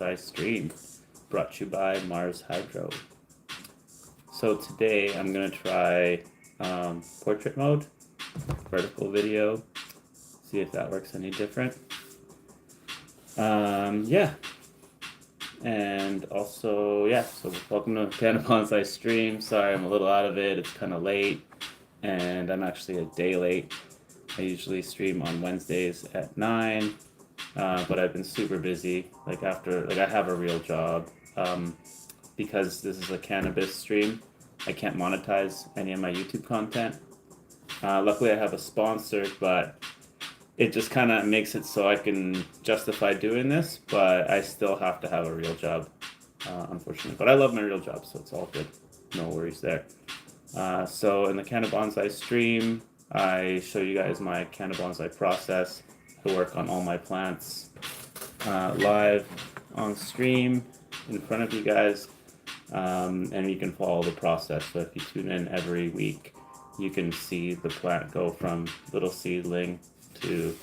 Stream, brought to you by Mars Hydro. So today I'm going to try portrait mode, vertical video, see if that works any different. Yeah. And also, so welcome to Cannabonsai Stream. Sorry I'm a little out of it, it's kind of late, and I'm actually a day late. I usually stream on Wednesdays at 9. But I've been super busy. I have a real job. Because this is a cannabis stream, I can't monetize any of my YouTube content. Luckily, I have a sponsor, but it just kind of makes it so I can justify doing this. But I still have to have a real job, unfortunately. But I love my real job, so it's all good. No worries there. So in the Cannabonsai stream, I show you guys my Cannabonsai process. I work on all my plants live on stream in front of you guys, and you can follow the process. So if you tune in every week, you can see the plant go from little seedling to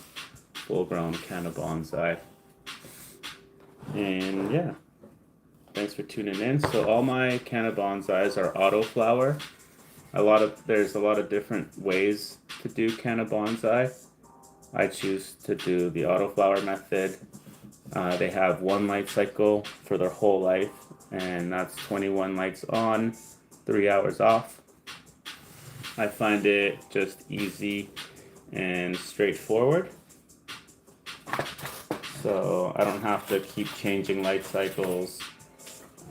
full-grown Cannabonsai. And yeah, thanks for tuning in. So all my Cannabonsais are auto flower. There's a lot of different ways to do Cannabonsai. I choose to do the autoflower method. They have one light cycle for their whole life, and that's 21 lights on, 3 hours off. I find it just easy and straightforward. So I don't have to keep changing light cycles.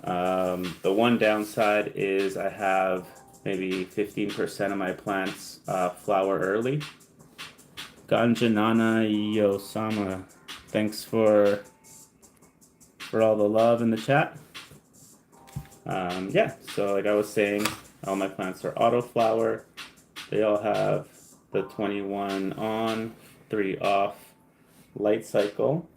The one downside is I have maybe 15% of my plants flower early. Ganjanana Yosama, thanks for all the love in the chat. So like I was saying, all my plants are auto flower. They all have the 21 on, 3 off light cycle.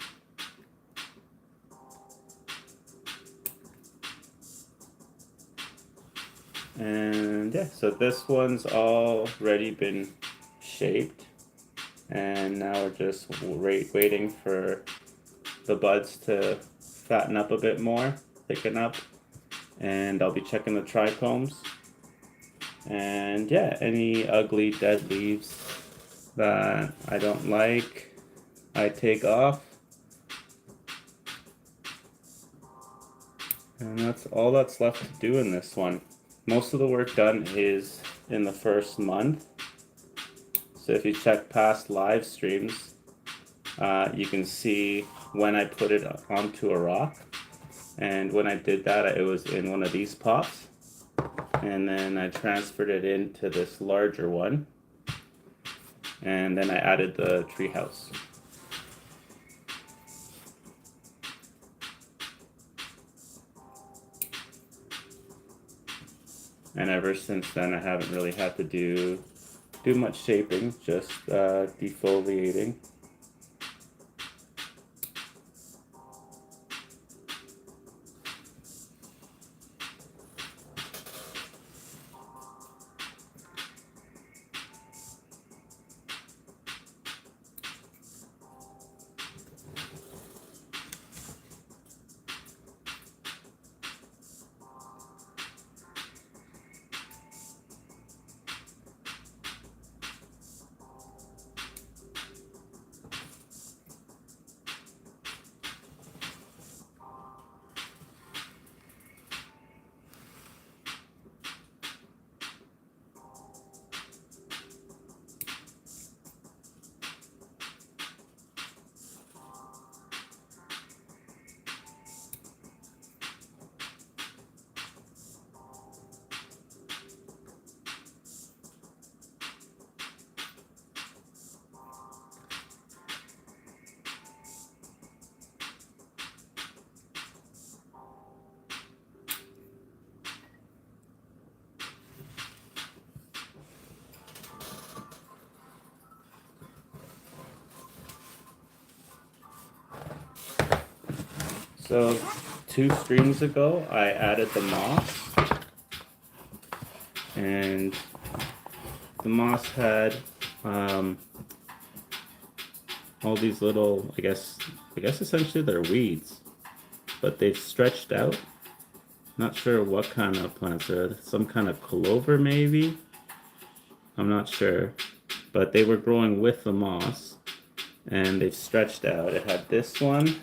And so this one's already been shaped. And now we're just waiting for the buds to fatten up a bit more, thicken up, and I'll be checking the trichomes. And any ugly dead leaves that I don't like, I take off. And that's all that's left to do in this one. Most of the work done is in the first month. So if you check past live streams, you can see when I put it onto a rock. And when I did that, it was in one of these pots. And then I transferred it into this larger one. And then I added the treehouse. And ever since then, I haven't really had to do much shaping, just defoliating. So 2 streams ago, I added the moss, and the moss had all these little, I guess essentially they're weeds. but they've stretched out. Not sure what kind of plants they're. Some kind of clover maybe? I'm not sure. But they were growing with the moss, and they've stretched out. It had this one,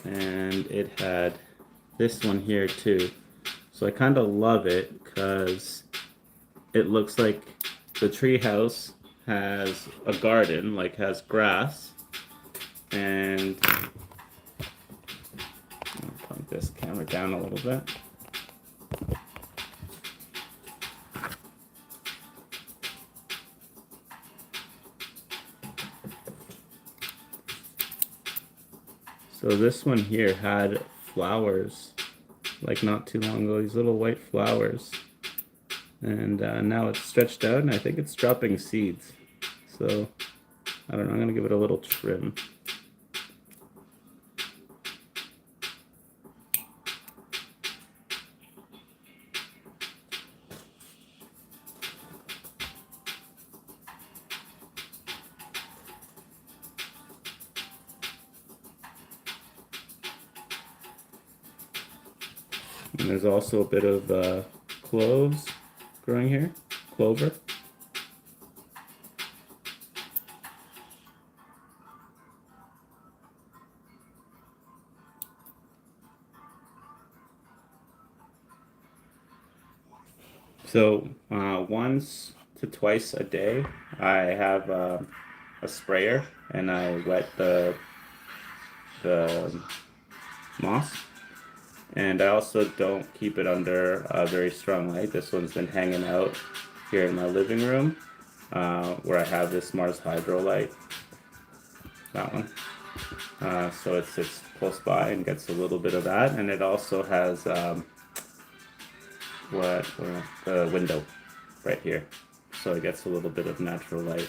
and it had this one here too. So I kind of love it because it looks like the tree house has a garden, like has grass, and I'll pump this camera down a little bit. So this one here had flowers, like not too long ago, these little white flowers. And now it's stretched out, and I think it's dropping seeds. So, I don't know, I'm going to give it a little trim. And there's also a bit of cloves growing here, clover. So once to twice a day, I have a sprayer, and I wet the moss. And I also don't keep it under a very strong light. This one's been hanging out here in my living room, where I have this Mars Hydro light. That one. So it sits close by and gets a little bit of that, and it also has the window right here, so it gets a little bit of natural light.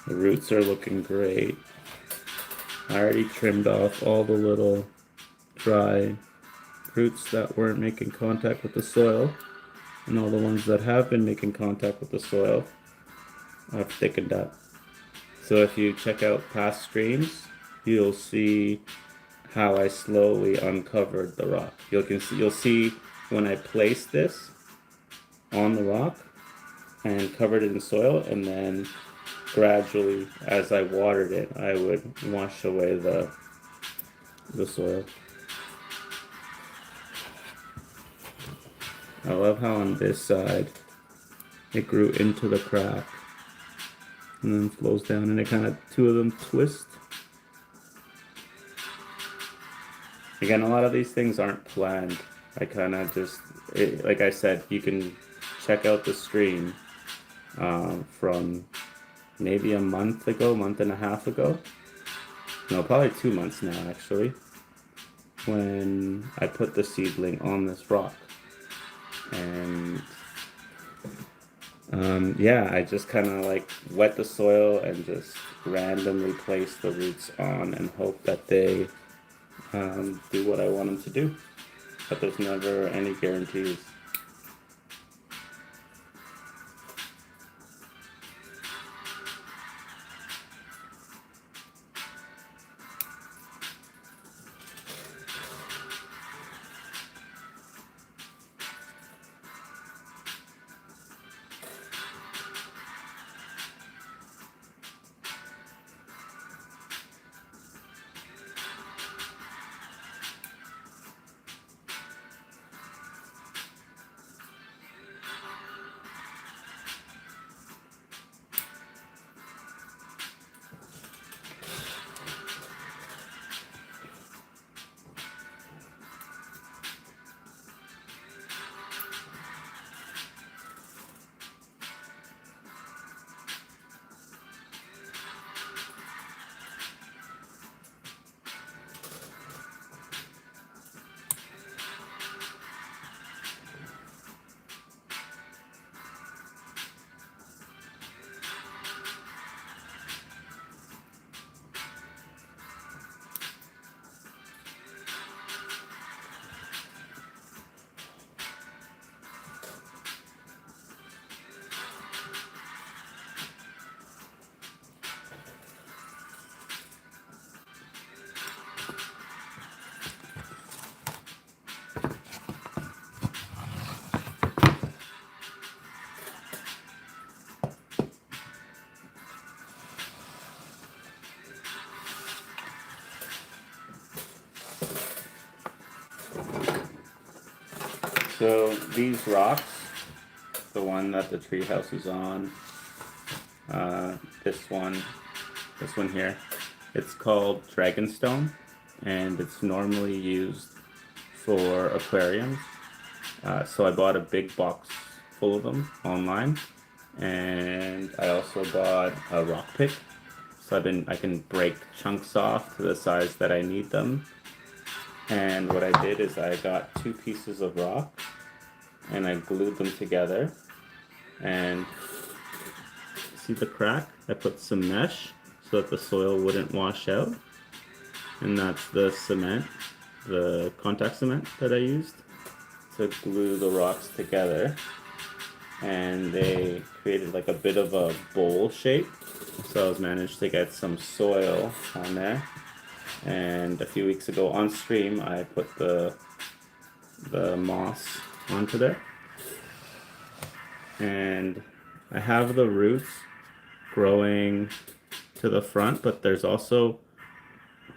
The roots are looking great. I already trimmed off all the little dry roots that weren't making contact with the soil, and all the ones that have been making contact with the soil I've thickened up. So if you check out past streams, you'll see how I slowly uncovered the rock. You'll see when I placed this on the rock and covered it in soil, and then gradually, as I watered it, I would wash away the soil. I love how on this side it grew into the crack and then flows down, and it kind of, two of them twist. Again, a lot of these things aren't planned. I kind of just, like I said, you can check out the stream from maybe a month and a half ago. No, probably 2 months now, actually, when I put the seedling on this rock. And yeah, I just kind of like wet the soil and just randomly place the roots on and hope that they do what I want them to do. But there's never any guarantees. So these rocks, the one that the treehouse is on, uh, this one, this one here, it's called Dragonstone, and it's normally used for aquariums. So I bought a big box full of them online, and I also bought a rock pick. So I can break chunks off to the size that I need them. And what I did is I got 2 pieces of rock and I glued them together. And see the crack? I put some mesh so that the soil wouldn't wash out. And that's the cement, the contact cement that I used to glue the rocks together. And they created like a bit of a bowl shape. So I managed to get some soil on there. And a few weeks ago on stream, I put the moss onto there. And I have the roots growing to the front, but there's also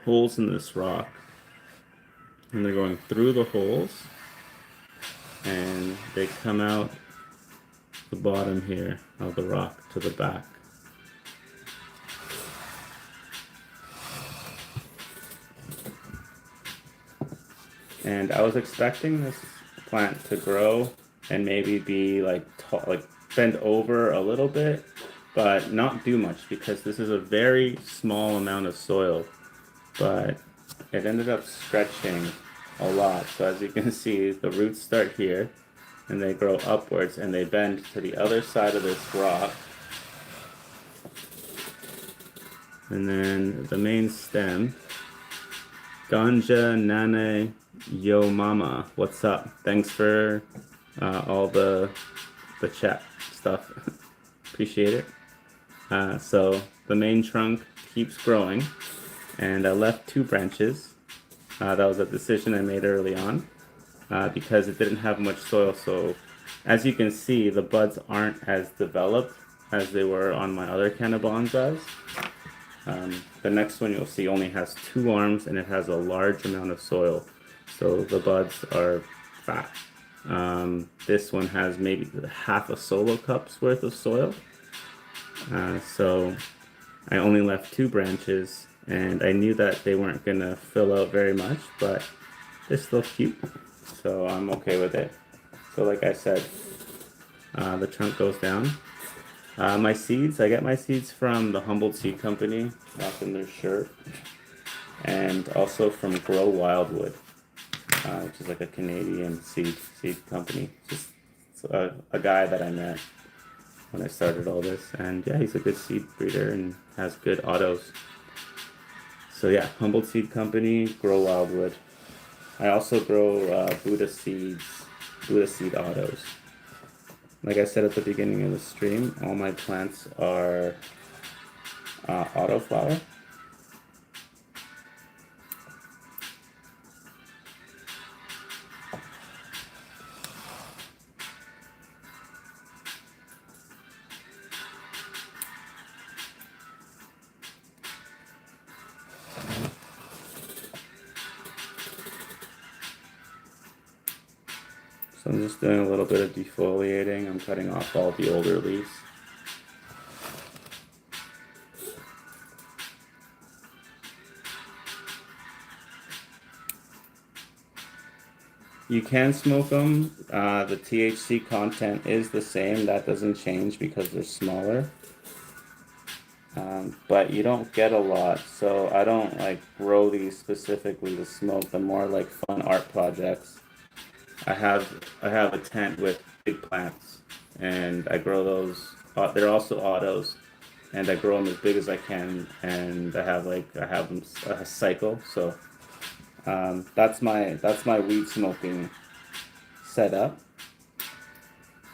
holes in this rock. And they're going through the holes. And they come out the bottom here of the rock to the back. And I was expecting this plant to grow and maybe be like bend over a little bit, but not do much because this is a very small amount of soil. But it ended up stretching a lot. So as you can see, the roots start here and they grow upwards and they bend to the other side of this rock. And then the main stem, Ganja Nane Yo Mama, what's up? Thanks for all the chat stuff. Appreciate it. So the main trunk keeps growing, and I left 2 branches. That was a decision I made early on because it didn't have much soil. So as you can see, the buds aren't as developed as they were on my other Cannabonsais. The next one you'll see only has 2 arms and it has a large amount of soil. So the buds are fat. This one has maybe half a solo cup's worth of soil. So I only left 2 branches and I knew that they weren't gonna fill out very much, but they're still cute. So I'm okay with it. So like I said, the trunk goes down. My seeds, I get my seeds from the Humboldt Seed Company, up in their shirt, and also from Grow Wildwood, which is like a Canadian seed company. Just a guy that I met when I started all this, and yeah, he's a good seed breeder and has good autos. So yeah, Humboldt Seed Company, Grow Wildwood. I also grow Buddha seed autos. Like I said at the beginning of the stream, all my plants are autoflower. So I'm just doing a little bit of defoliating. I'm cutting off all the older leaves. You can smoke them. The THC content is the same. That doesn't change because they're smaller. But you don't get a lot. So I don't like grow these specifically to smoke. They're more like fun art projects. I have a tent with big plants, and I grow those. They're also autos, and I grow them as big as I can. And I have them a cycle. So that's my weed smoking setup.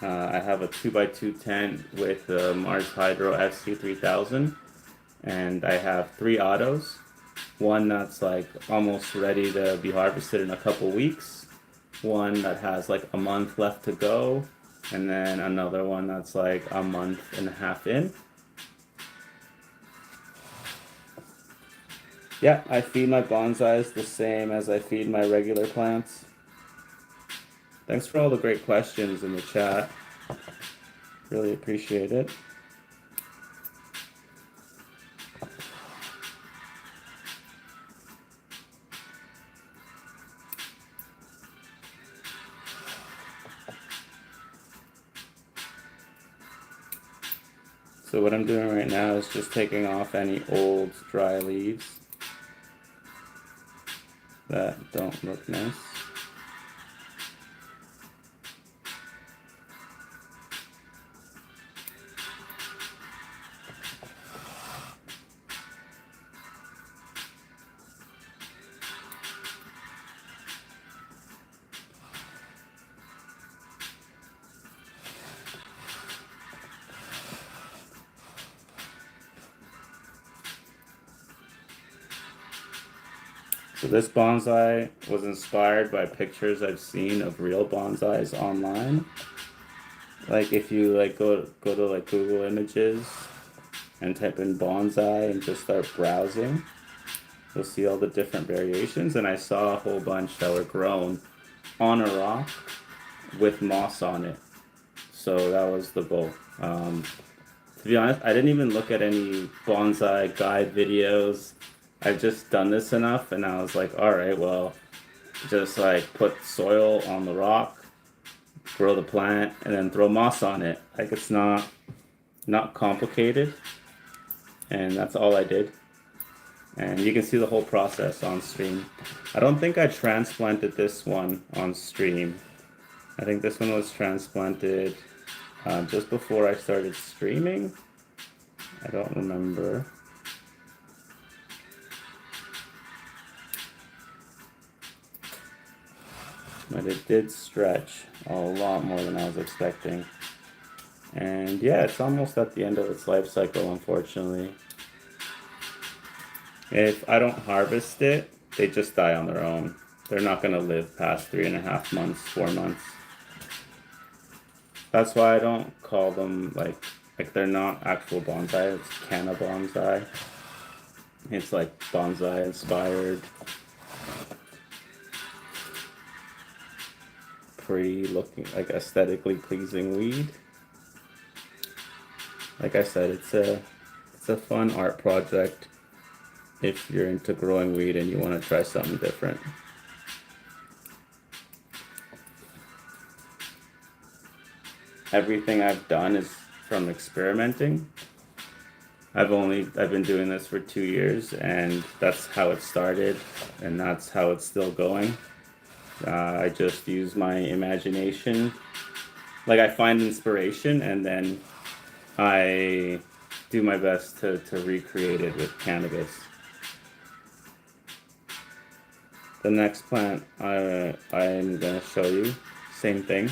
I have a 2x2 tent with the Mars Hydro FC3000, and I have 3 autos. One that's like almost ready to be harvested in a couple weeks. One that has like a month left to go, and then another one that's like a month and a half in. Yeah, I feed my bonsais the same as I feed my regular plants. Thanks for all the great questions in the chat. Really appreciate it. So what I'm doing right now is just taking off any old dry leaves that don't look nice. So this bonsai was inspired by pictures I've seen of real bonsais online. Like if you like go to like Google Images and type in bonsai and just start browsing, you'll see all the different variations. And I saw a whole bunch that were grown on a rock with moss on it. So that was the goal. To be honest, I didn't even look at any bonsai guide videos. I've just done this enough, and I was like, all right, well, just like put soil on the rock, grow the plant, and then throw moss on it. Like it's not complicated, and that's all I did. And you can see the whole process on stream. I don't think I transplanted this one on stream. I think this one was transplanted just before I started streaming. I don't remember. But it did stretch a lot more than I was expecting. And yeah, it's almost at the end of its life cycle, unfortunately. If I don't harvest it, they just die on their own. They're not going to live past 3.5 months, 4 months. That's why I don't call them like they're not actual bonsai. It's Cannabonsai. It's like bonsai inspired. Pretty looking, like aesthetically pleasing weed. Like I said, it's a fun art project if you're into growing weed and you want to try something different. Everything I've done is from experimenting. I've been doing this for 2 years, and that's how it started, and that's how it's still going. I just use my imagination. Like I find inspiration, and then I do my best to recreate it with cannabis. The next plant I'm gonna show you, same thing.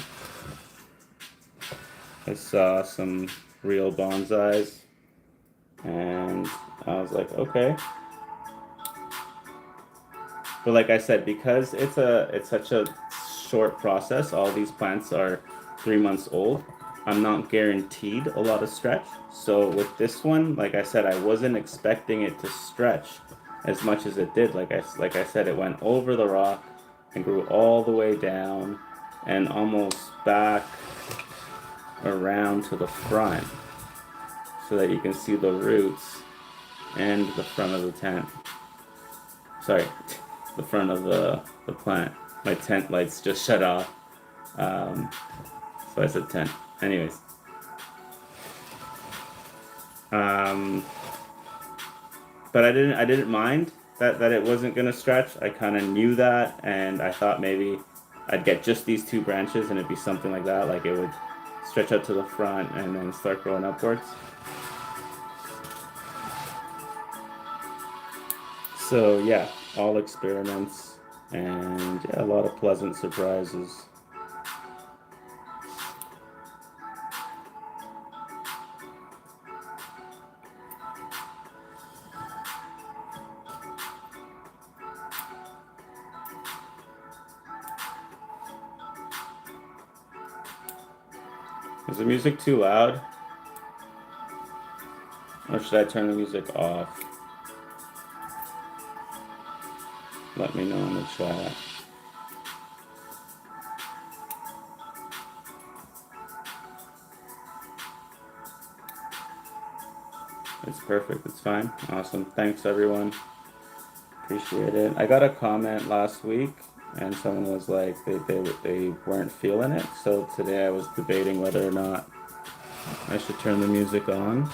I saw some real bonsais, and I was like, okay. But like I said, because it's such a short process, all these plants are 3 months old, I'm not guaranteed a lot of stretch. So with this one, like I said, I wasn't expecting it to stretch as much as it did. Like I said, it went over the rock and grew all the way down and almost back around to the front so that you can see the roots and the front of the tent. Sorry, the front of the plant. My tent lights just shut off. So I said tent. Anyways. But I didn't mind that it wasn't gonna stretch. I kind of knew that, and I thought maybe I'd get just these 2 branches and it'd be something like that, like it would stretch out to the front and then start growing upwards. So yeah, all experiments, and yeah, a lot of pleasant surprises. Is the music too loud? Or should I turn the music off? Let me know in the chat. It's perfect. It's fine. Awesome. Thanks, everyone. Appreciate it. I got a comment last week, and someone was like they weren't feeling it. So today I was debating whether or not I should turn the music on.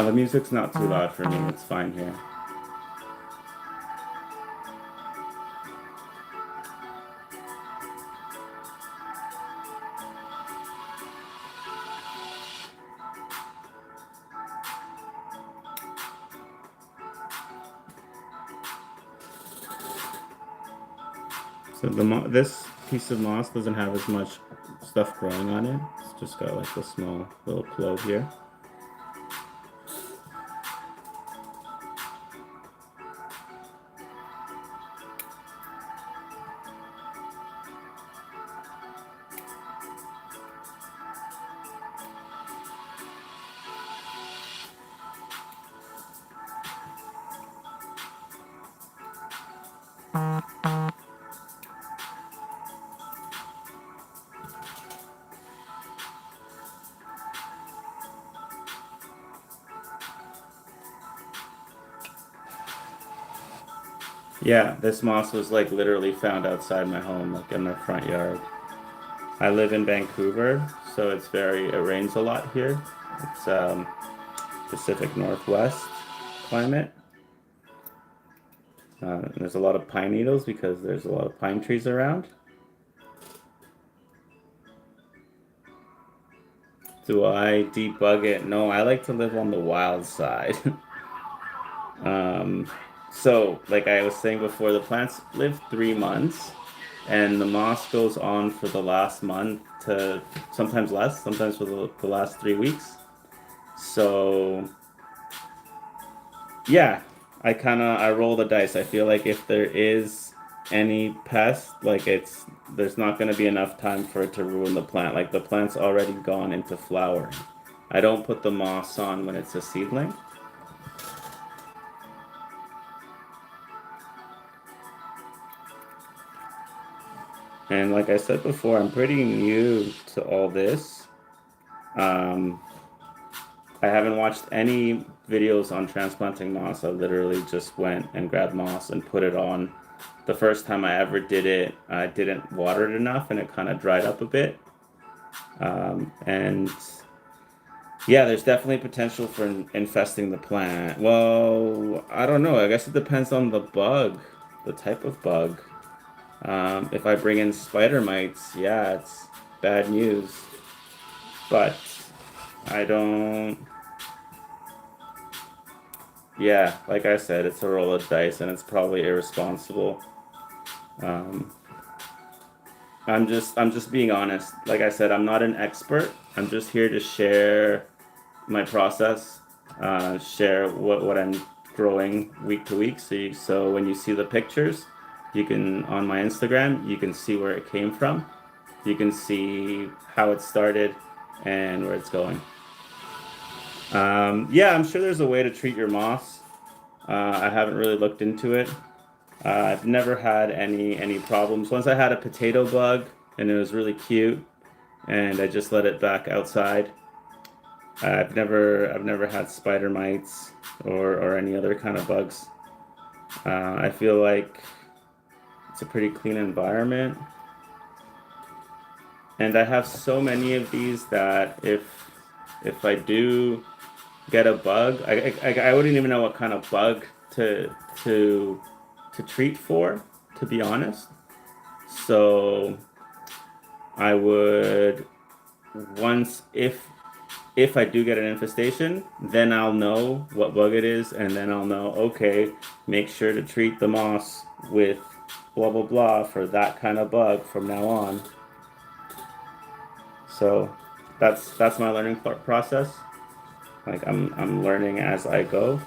The music's not too loud for me. It's fine here. So this piece of moss doesn't have as much stuff growing on it. It's just got like a small little clove here. Yeah, this moss was like literally found outside my home, like in my front yard. I live in Vancouver, so it rains a lot here. It's Pacific Northwest climate. There's a lot of pine needles because there's a lot of pine trees around. Do I debug it? No, I like to live on the wild side. um, so, like I was saying before, the plants live 3 months, and the moss goes on for the last month to sometimes less, sometimes for the last 3 weeks. So, yeah, I roll the dice. I feel like if there is any pest, like there's not going to be enough time for it to ruin the plant. Like the plant's already gone into flower. I don't put the moss on when it's a seedling. And like I said before, I'm pretty new to all this. Um, I haven't watched any videos on transplanting moss. I literally just went and grabbed moss and put it on. The first time I ever did it, I didn't water it enough and it kind of dried up a bit. And yeah, there's definitely potential for infesting the plant. Well, I don't know. I guess it depends on the bug, the type of bug. If I bring in spider mites, yeah, it's bad news. But I don't. Yeah, like I said, it's a roll of dice, and it's probably irresponsible. Um, I'm just being honest. Like I said, I'm not an expert. I'm just here to share my process, share what I'm growing week to week. So when you see the pictures, you can on my Instagram, you can see where it came from. You can see how it started and where it's going. Yeah, I'm sure there's a way to treat your moss. I haven't really looked into it. I've never had any problems. Once I had a potato bug, and it was really cute, and I just let it back outside. I've never had spider mites or any other kind of bugs. I feel like it's a pretty clean environment, and I have so many of these that if I do get a bug. I wouldn't even know what kind of bug to to treat for, to be honest. So I would once if I do get an infestation, then I'll know what bug it is, and then I'll know, okay, make sure to treat the moss with blah blah blah for that kind of bug from now on. So that's my learning process. Like I'm learning as I go.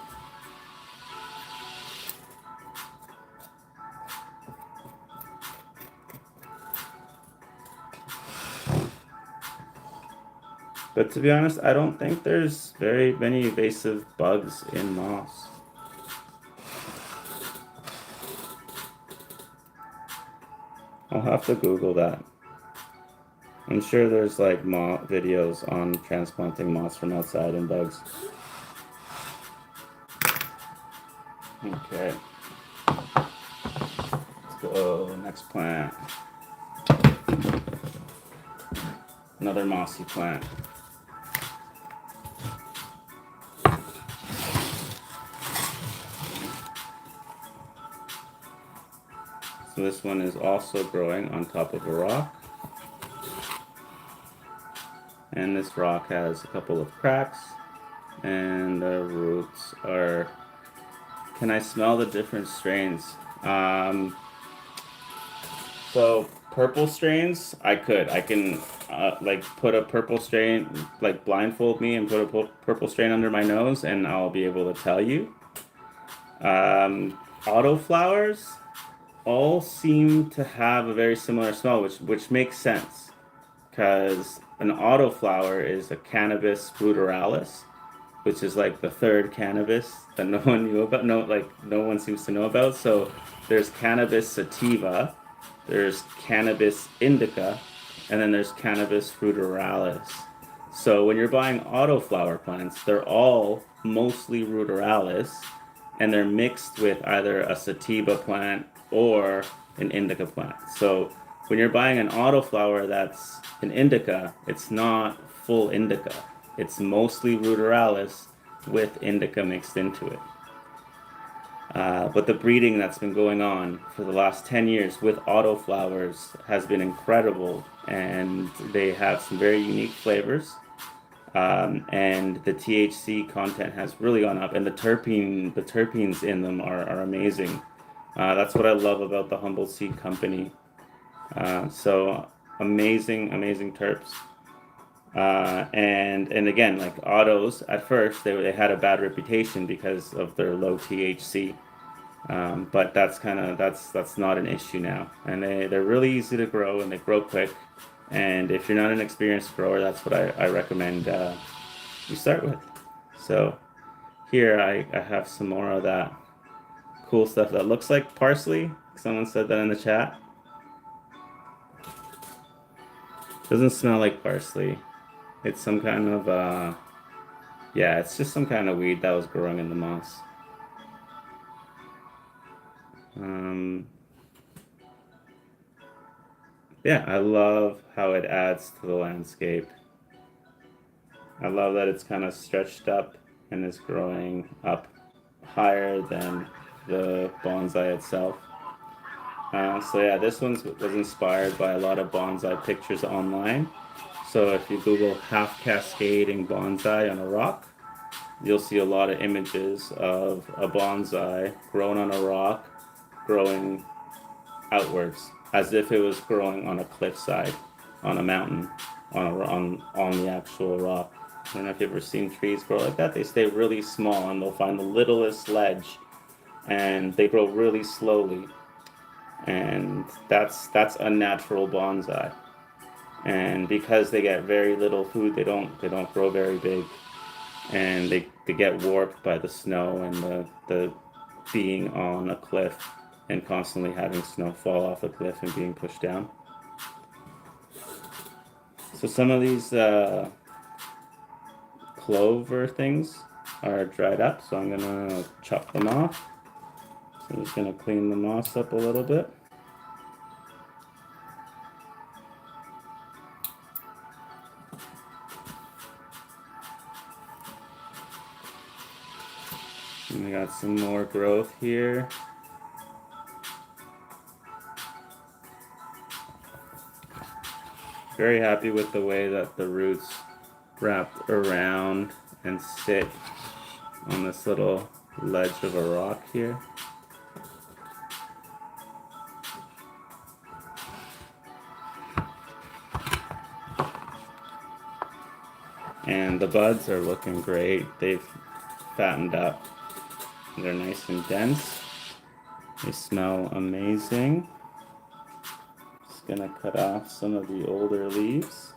But to be honest, I don't think there's very many invasive bugs in moss. I'll have to Google that. I'm sure there's like videos on transplanting moss from outside and bugs. Okay. Let's go next plant. Another mossy plant. So this one is also growing on top of a rock. And this rock has a couple of cracks, and the roots are... Can I smell the different strains? So purple strains, I can like put a purple strain, like blindfold me and put a purple strain under my nose, and I'll be able to tell you. Autoflowers all seem to have a very similar smell, which makes sense, because an autoflower is a Cannabis ruderalis, which is like the third cannabis that no one knew about. No one seems to know about. So there's Cannabis sativa, there's Cannabis indica, and then there's Cannabis ruderalis. So when you're buying autoflower plants, they're all mostly ruderalis, and they're mixed with either a sativa plant or an indica plant. So when you're buying an autoflower that's an indica, it's not full indica. It's mostly ruderalis with indica mixed into it. But the breeding that's been going on for the last 10 years with autoflowers has been incredible, and they have some very unique flavors. And the THC content has really gone up, and the terpenes in them are amazing. That's what I love about the Humble Seed Company. So amazing terps. And again, like autos, at first they had a bad reputation because of their low THC. But that's not an issue now, and they're really easy to grow, and they grow quick. And if you're not an experienced grower, that's what I recommend you start with. So here I have some more of that cool stuff that looks like parsley. Someone said that in the chat. Doesn't smell like parsley. It's some kind of yeah, it's just some kind of weed that was growing in the moss. Yeah, I love how it adds to the landscape. I love that it's kind of stretched up and is growing up higher than the bonsai itself. So yeah, this one was inspired by a lot of bonsai pictures online. So if you Google half cascading bonsai on a rock, you'll see a lot of images of a bonsai grown on a rock, growing outwards, as if it was growing on a cliffside, on a mountain, on the actual rock. I don't know if you've ever seen trees grow like that. They stay really small, and they'll find the littlest ledge, and they grow really slowly. And that's unnatural bonsai. And because they get very little food, they don't grow very big, and they get warped by the snow and the being on a cliff and constantly having snow fall off the cliff and being pushed down. So some of these clover things are dried up, so I'm gonna chop them off. So I'm just gonna clean the moss up a little bit. And we got some more growth here. Very happy with the way that the roots wrapped around and sit on this little ledge of a rock here. And the buds are looking great. They've fattened up. They're nice and dense. They smell amazing. Just gonna cut off some of the older leaves.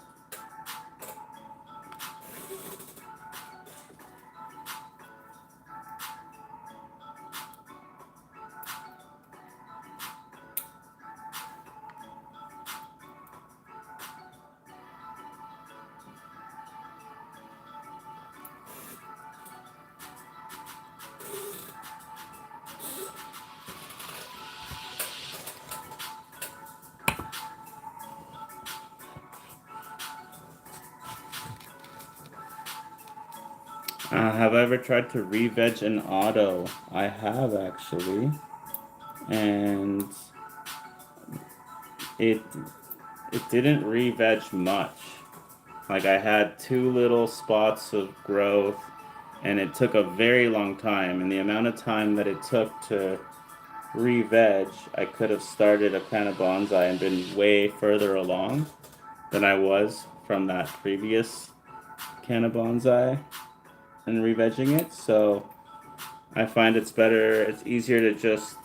Have I ever tried to re-veg an auto? I have actually, and it didn't re-veg much. Like I had 2 little spots of growth, and it took a very long time. And the amount of time that it took to re-veg, I could have started a Cannabonsai and been way further along than I was from that previous Cannabonsai and re-vegging it. So I find it's better, it's easier to just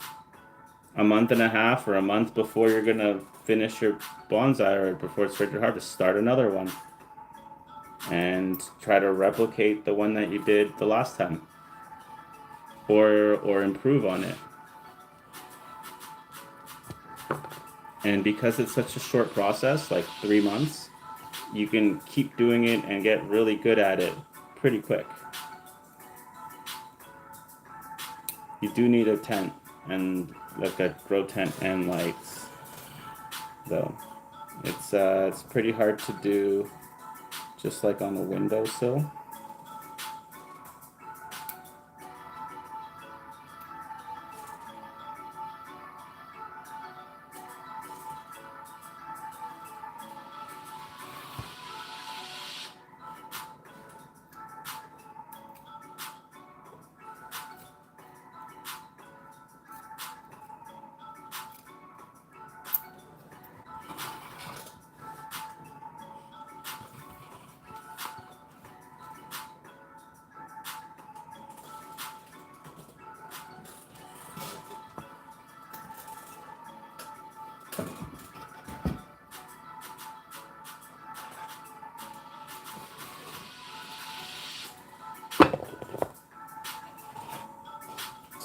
a month and a half or a month before you're gonna finish your bonsai or before it's ready to harvest, start another one and try to replicate the one that you did the last time, or improve on it. And because it's such a short process, like 3 months, you can keep doing it and get really good at it pretty quick. You do need a tent, and like a grow tent and lights, though. It's pretty hard to do just like on a windowsill.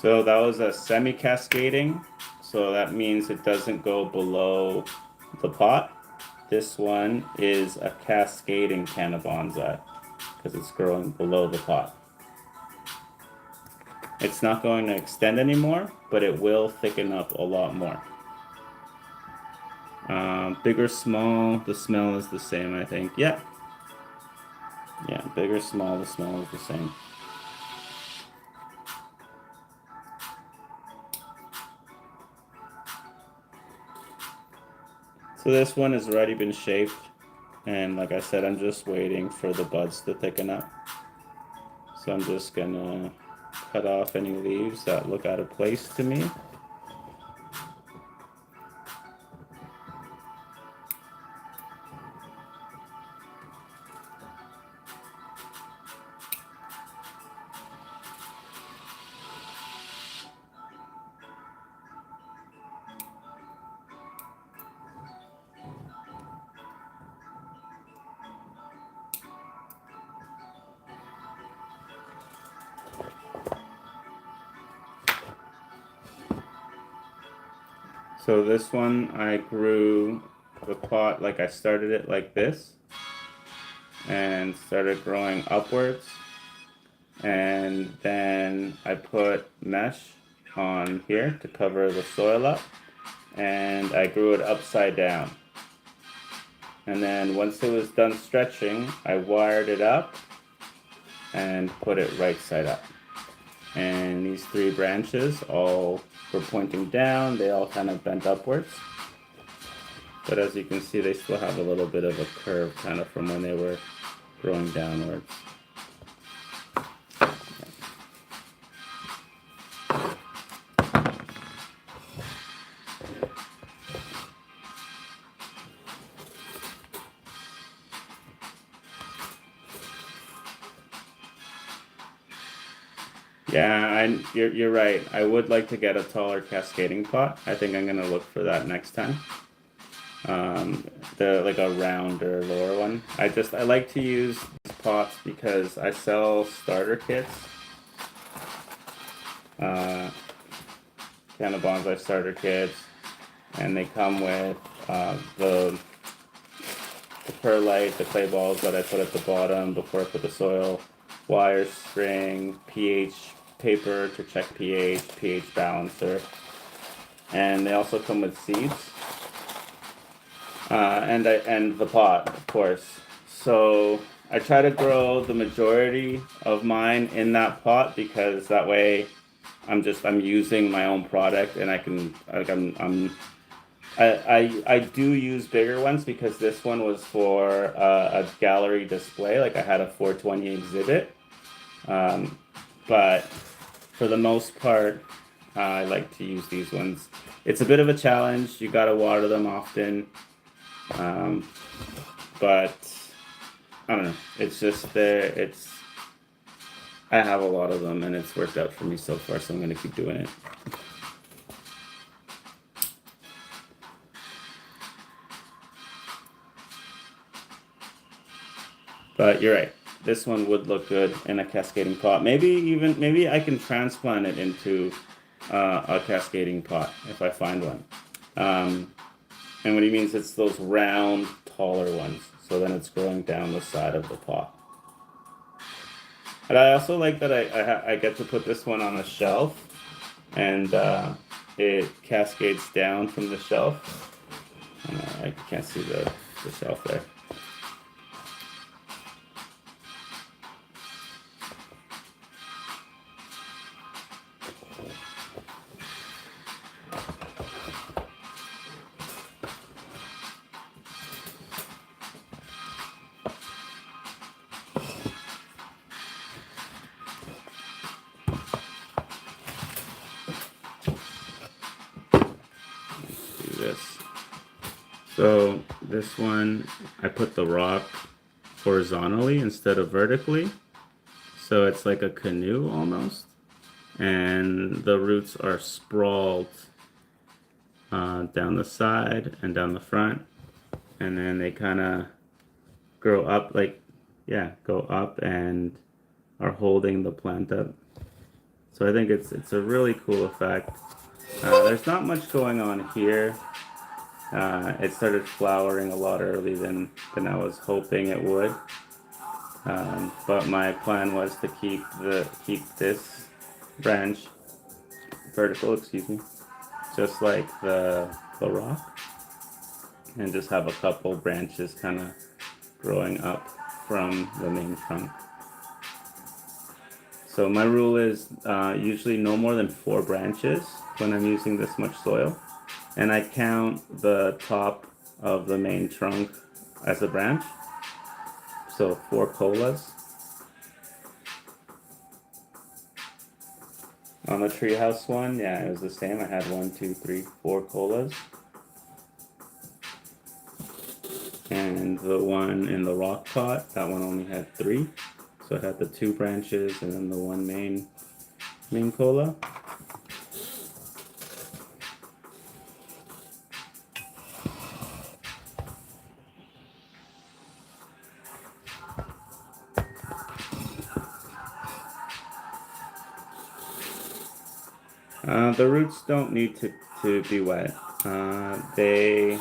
So that was a semi-cascading, so that means it doesn't go below the pot. This one is a cascading Cannabonsai because it's growing below the pot. It's not going to extend anymore, but it will thicken up a lot more. Big or small, the smell is the same, I think. Yeah. Yeah, big or small, the smell is the same. So this one has already been shaped, and like I said, I'm just waiting for the buds to thicken up. So I'm just gonna cut off any leaves that look out of place to me. So this one, I grew the pot, like I started it like this and started growing upwards, and then I put mesh on here to cover the soil up, and I grew it upside down. And then once it was done stretching, I wired it up and put it right side up. and these 3 branches all were pointing down. They all kind of bent upwards. But as you can see, they still have a little bit of a curve kind of from when they were growing downwards. Yeah, you're right. I would like to get a taller cascading pot. I think I'm gonna look for that next time. The like a rounder lower one. I like to use these pots because I sell starter kits. Cannabonsai starter kits, and they come with the perlite, the clay balls that I put at the bottom before I put the soil, wire string, pH paper to check pH balancer, and they also come with seeds. And the pot, of course. So I try to grow the majority of mine in that pot because that way I'm using my own product, and I do use bigger ones because this one was for a gallery display. Like I had a 420 exhibit, but for the most part, I like to use these ones. It's a bit of a challenge. You gotta water them often. But I don't know. It's just I have a lot of them, and it's worked out for me so far, so I'm gonna keep doing it. But you're right. This one would look good in a cascading pot. Maybe I can transplant it into a cascading pot if I find one. And what he means, it's those round, taller ones. So then it's growing down the side of the pot. And I also like that I get to put this one on a shelf, and it cascades down from the shelf. I can't see the shelf there. So this one, I put the rock horizontally instead of vertically. So it's like a canoe almost. And the roots are sprawled down the side and down the front. And then they kind of grow up go up and are holding the plant up. So I think it's a really cool effect. There's not much going on here. It started flowering a lot earlier than I was hoping it would. But my plan was to keep this branch vertical, just like the rock, and just have a couple branches kind of growing up from the main trunk. So my rule is usually no more than 4 branches when I'm using this much soil. And I count the top of the main trunk as a branch. So 4 colas. On the treehouse one, yeah, it was the same. I had 1, 2, 3, 4 colas. And the one in the rock pot, that one only had 3. So it had the 2 branches and then the one main cola. The roots don't need to be wet. They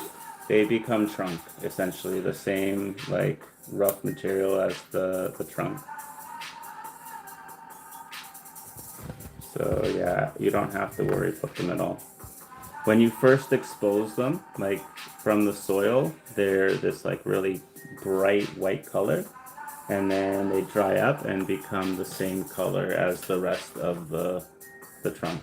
become trunk, essentially the same like rough material as the trunk. So yeah, you don't have to worry about them at all. When you first expose them, like from the soil, they're this like really bright white color. and then they dry up and become the same color as the rest of the trunk.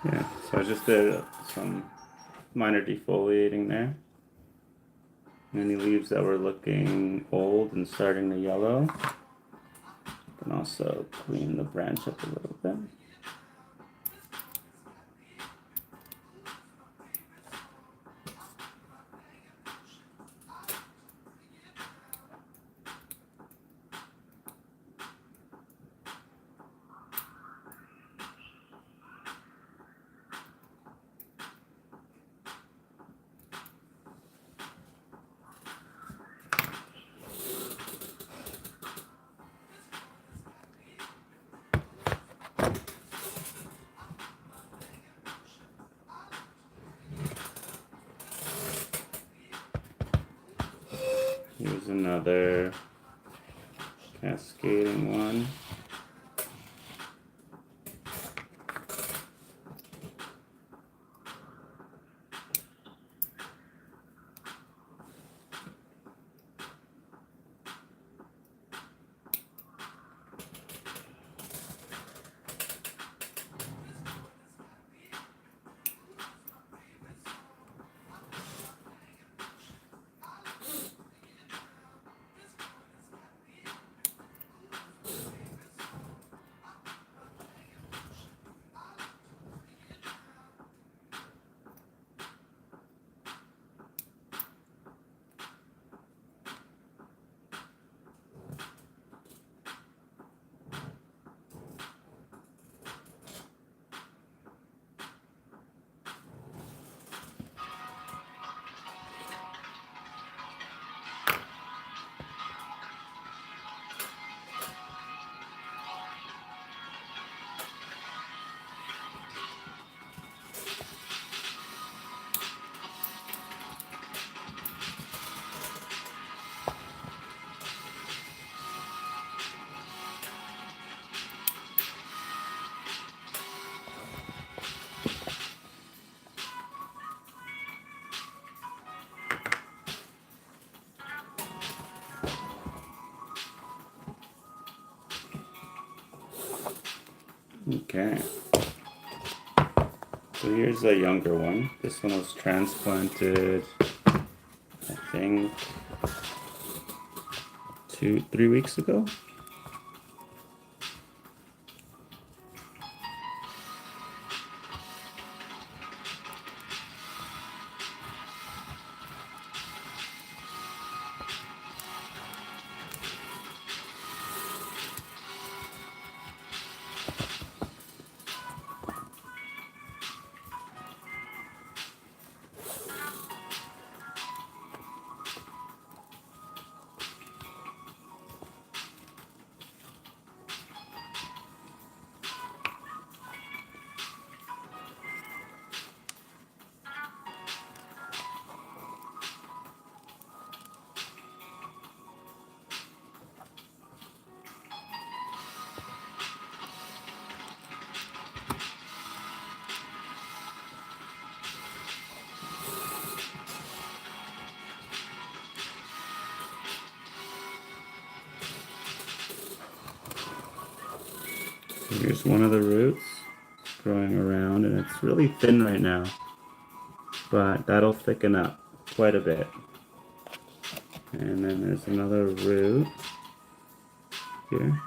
Yeah, so I just did some minor defoliating there. Any leaves that were looking old and starting to yellow. And also clean the branch up a little bit. Here's another cascading one. Okay. So here's a younger one. This one was transplanted, I think, 3 weeks ago. Here's one of the roots. growing around, and it's really thin right now, but that'll thicken up quite a bit. And then there's another root here.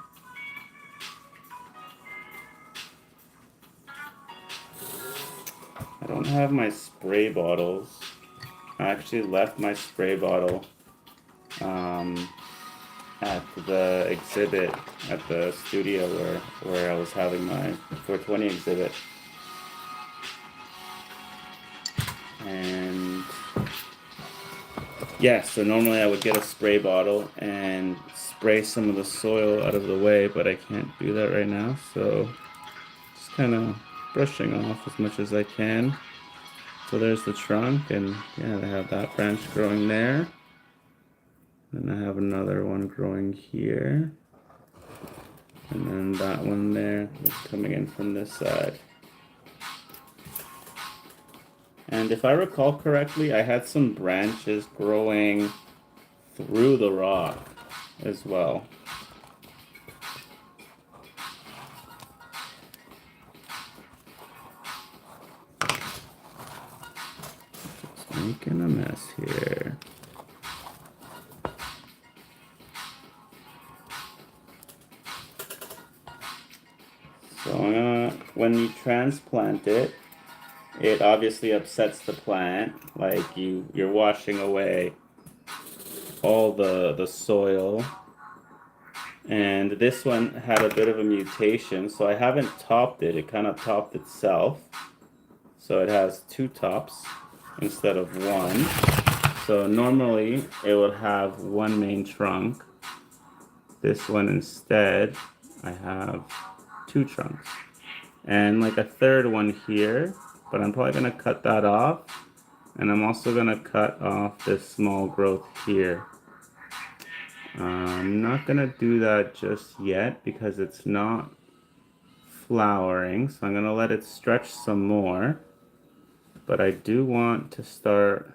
I don't have my spray bottles. I actually left my spray bottle at the exhibit at the studio where I was having my 420 exhibit. And yeah, so normally I would get a spray bottle and spray some of the soil out of the way, but I can't do that right now, so just kind of brushing off as much as I can. So there's the trunk, and yeah, I have that branch growing there. Then I have another one growing here. And then that one there is coming in from this side. And if I recall correctly, I had some branches growing through the rock as well. Just making a mess here. So I'm gonna, when you transplant it, it obviously upsets the plant, like you're washing away all the soil. And this one had a bit of a mutation, so I haven't topped it. It kind of topped itself. So it has 2 tops instead of 1. So normally it would have 1 main trunk. This one instead, I have 2 trunks. And like a third one here, but I'm probably gonna cut that off. And I'm also gonna cut off this small growth here. I'm not gonna do that just yet because it's not flowering, so I'm gonna let it stretch some more. But I do want to start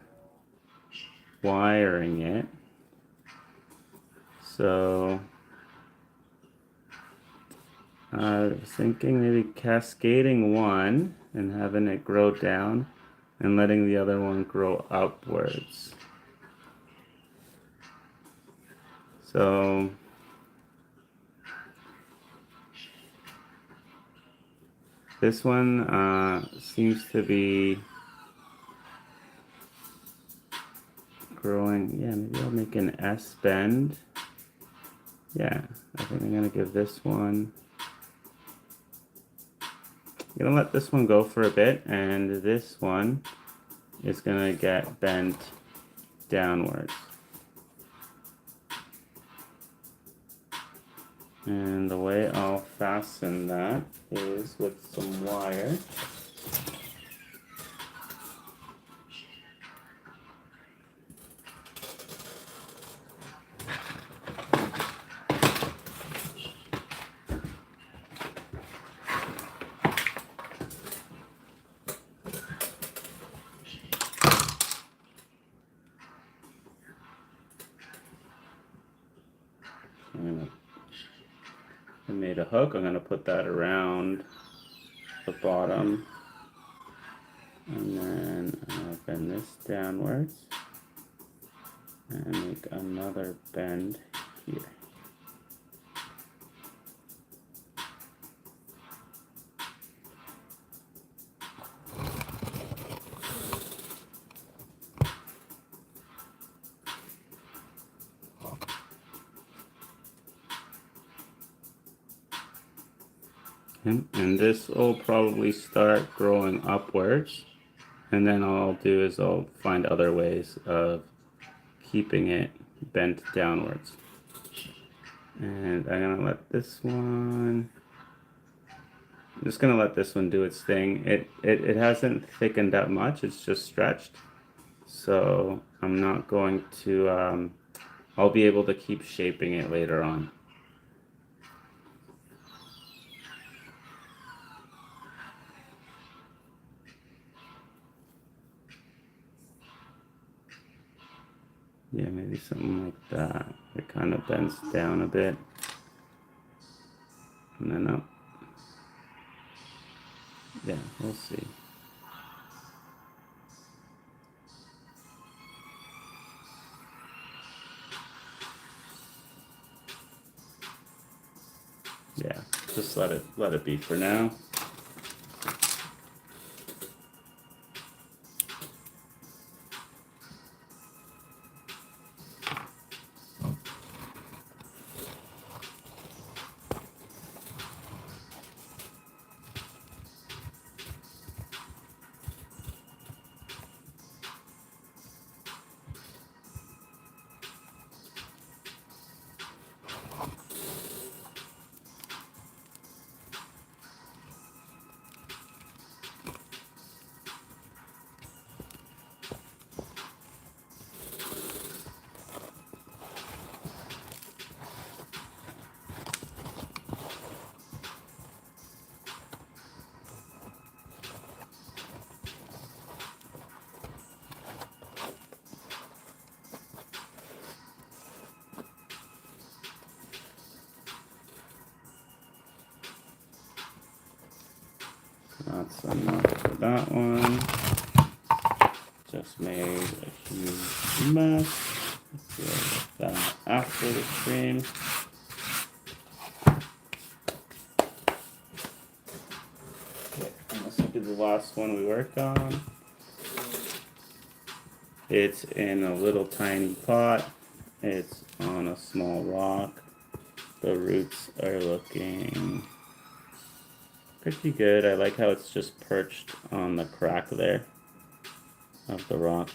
wiring it. So I was thinking maybe cascading one and having it grow down and letting the other one grow upwards. So this one seems to be growing. Yeah, maybe I'll make an S bend. Yeah, I think I'm gonna give this one. I'm gonna let this one go for a bit, and this one is gonna get bent downwards. And the way I'll fasten that is with some wire. I made a hook. I'm going to put that around the bottom, and then I'll bend this downwards and make another bend here. And this will probably start growing upwards, and then all I'll do is I'll find other ways of keeping it bent downwards. And I'm gonna let this one, I'm just gonna let this one do its thing. It hasn't thickened up much, it's just stretched. So I'm not going to, I'll be able to keep shaping it later on. Yeah, maybe something like that. It kind of bends down a bit. And then up. Yeah, we'll see. Yeah, just let it be for now. That's enough for that one. Just made a huge mess. Let's deal with that after the stream. Okay, and this will be the last one we work on. It's in a little tiny pot. It's on a small rock. The roots are looking pretty good. I like how it's just perched on the crack there of the rock.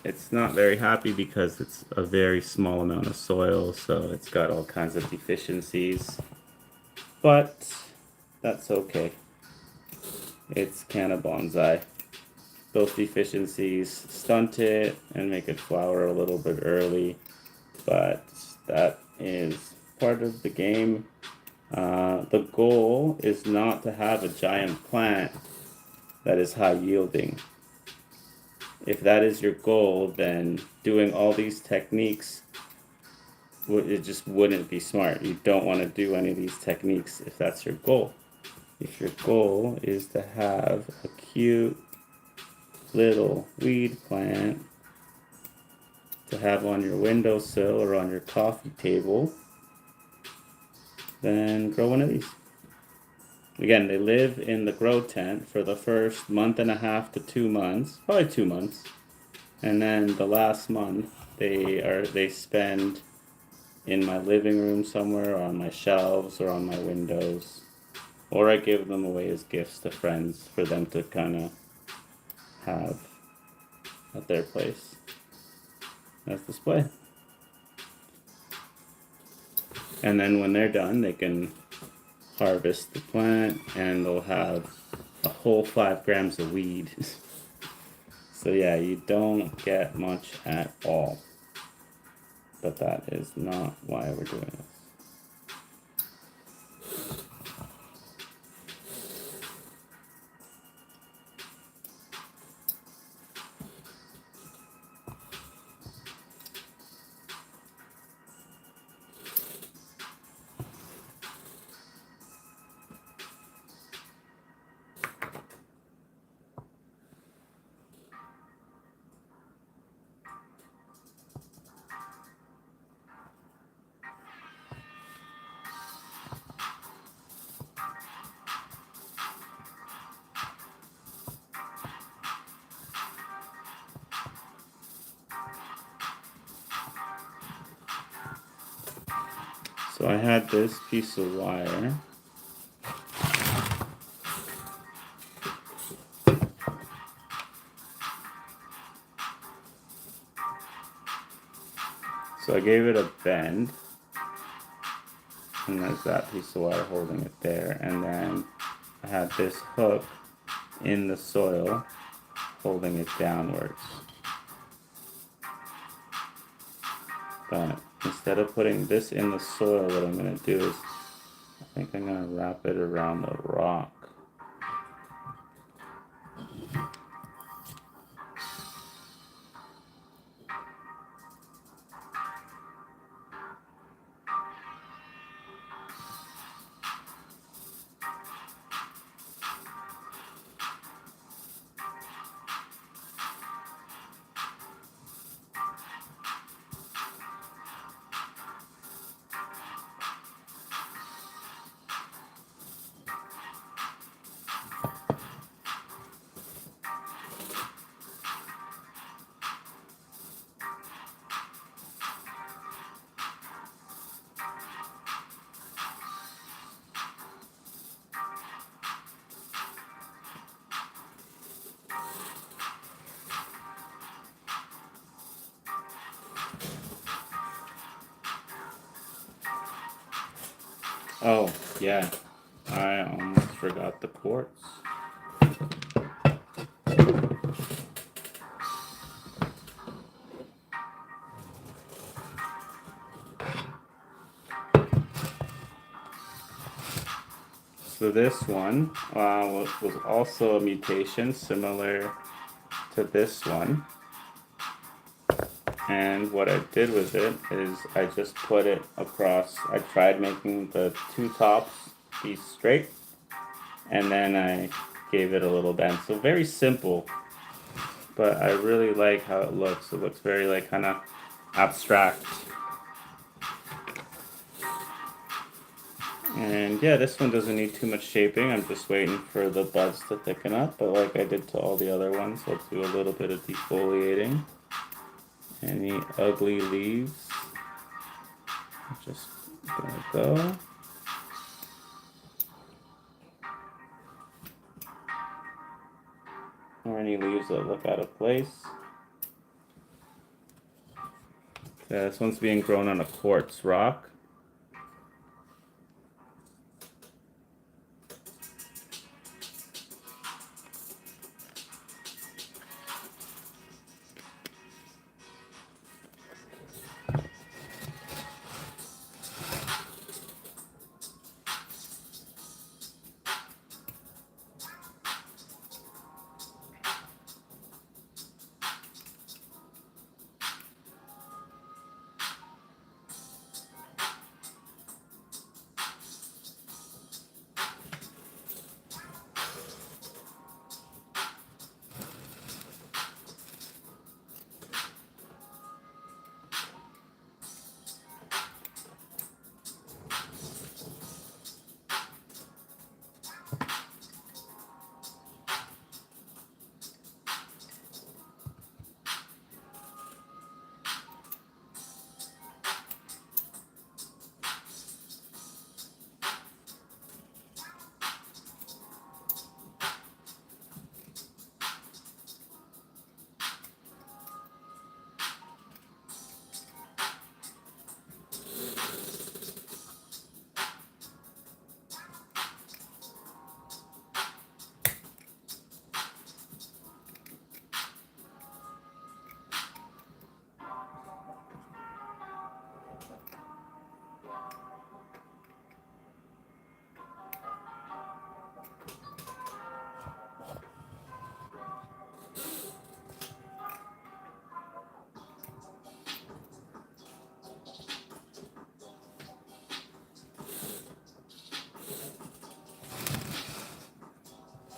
It's not very happy because it's a very small amount of soil, so it's got all kinds of deficiencies. But that's okay. It's Cannabonsai. Those deficiencies stunt it and make it flower a little bit early, but that is part of the game. The goal is not to have a giant plant that is high yielding. If that is your goal, then doing all these techniques, it just wouldn't be smart. You don't want to do any of these techniques if that's your goal. If your goal is to have a cute little weed plant to have on your windowsill or on your coffee table, then grow one of these. Again, they live in the grow tent for the first month and a half to 2 months, probably 2 months. And then the last month they spend in my living room somewhere, or on my shelves, or on my windows. Or I give them away as gifts to friends for them to kind of have at their place as display. And then when they're done, they can harvest the plant and they'll have a whole 5 grams of weed. So yeah, you don't get much at all. But that is not why we're doing this. So I had this piece of wire. So I gave it a bend, and there's that piece of wire holding it there. And then I had this hook in the soil holding it downwards. But instead of putting this in the soil, what I'm going to do is I think I'm going to wrap it around the rock. Oh, yeah. I almost forgot the quartz. So this one was also a mutation similar to this one. And what I did with it is I just put it across. I tried making the two tops be straight, and then I gave it a little bend. So very simple, but I really like how it looks. It looks very like kind of abstract. And yeah, this one doesn't need too much shaping. I'm just waiting for the buds to thicken up, but like I did to all the other ones, let's do a little bit of defoliating. Any ugly leaves, just gonna go. Or any leaves that look out of place. Yeah, this one's being grown on a quartz rock.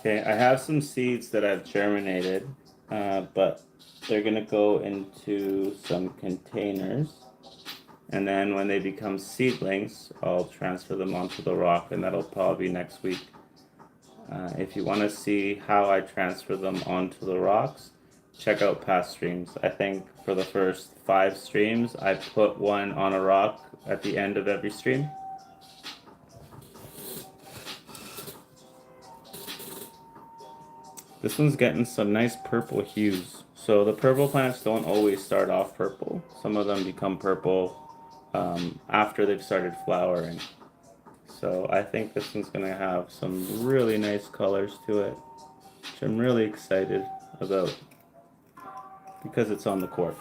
Okay, I have some seeds that I've germinated, but they're gonna go into some containers. And then when they become seedlings, I'll transfer them onto the rock, and that'll probably be next week. If you want to see how I transfer them onto the rocks, check out past streams. I think for the first 5 streams, I put one on a rock at the end of every stream. This one's getting some nice purple hues. So the purple plants don't always start off purple. Some of them become purple after they've started flowering. So I think this one's gonna have some really nice colors to it, which I'm really excited about because it's on the quartz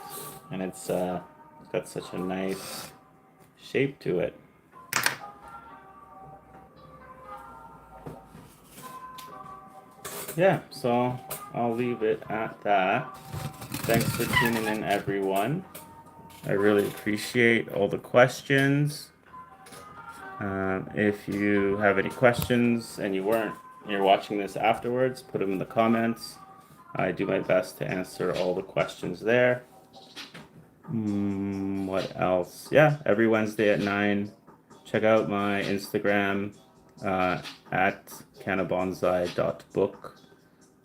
and it's got such a nice shape to it. Yeah, so I'll leave it at that. Thanks for tuning in, everyone. I really appreciate all the questions. If you have any questions and you're watching this afterwards, put them in the comments. I do my best to answer all the questions there. What else? Yeah, every Wednesday at 9. Check out my Instagram at cannabonsai.book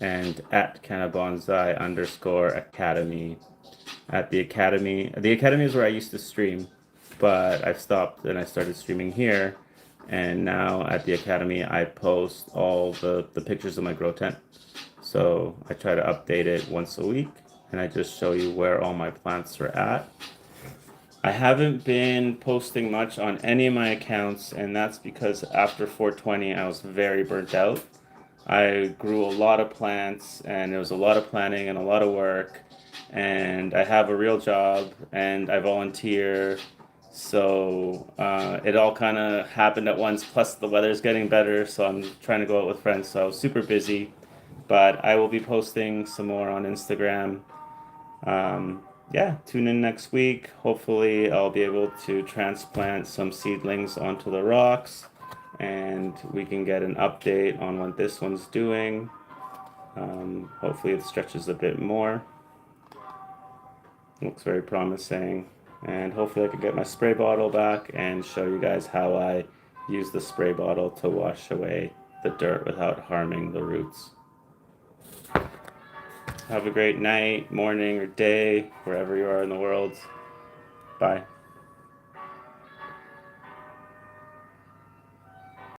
and at cannabonsai_academy. At the academy is where I used to stream, but I've stopped and I started streaming here. And now at the academy, I post all the pictures of my grow tent. So I try to update it once a week, and I just show you where all my plants are at. I haven't been posting much on any of my accounts, and that's because after 420, I was very burnt out. I grew a lot of plants, and it was a lot of planning and a lot of work, and I have a real job, and I volunteer. So it all kind of happened at once. Plus, the weather's getting better, so I'm trying to go out with friends. So I was super busy, but I will be posting some more on Instagram. Yeah, tune in next week. Hopefully, I'll be able to transplant some seedlings onto the rocks and we can get an update on what this one's doing. Hopefully, it stretches a bit more. Looks very promising. And hopefully, I can get my spray bottle back and show you guys how I use the spray bottle to wash away the dirt without harming the roots. Have a great night, morning, or day, wherever you are in the world. Bye.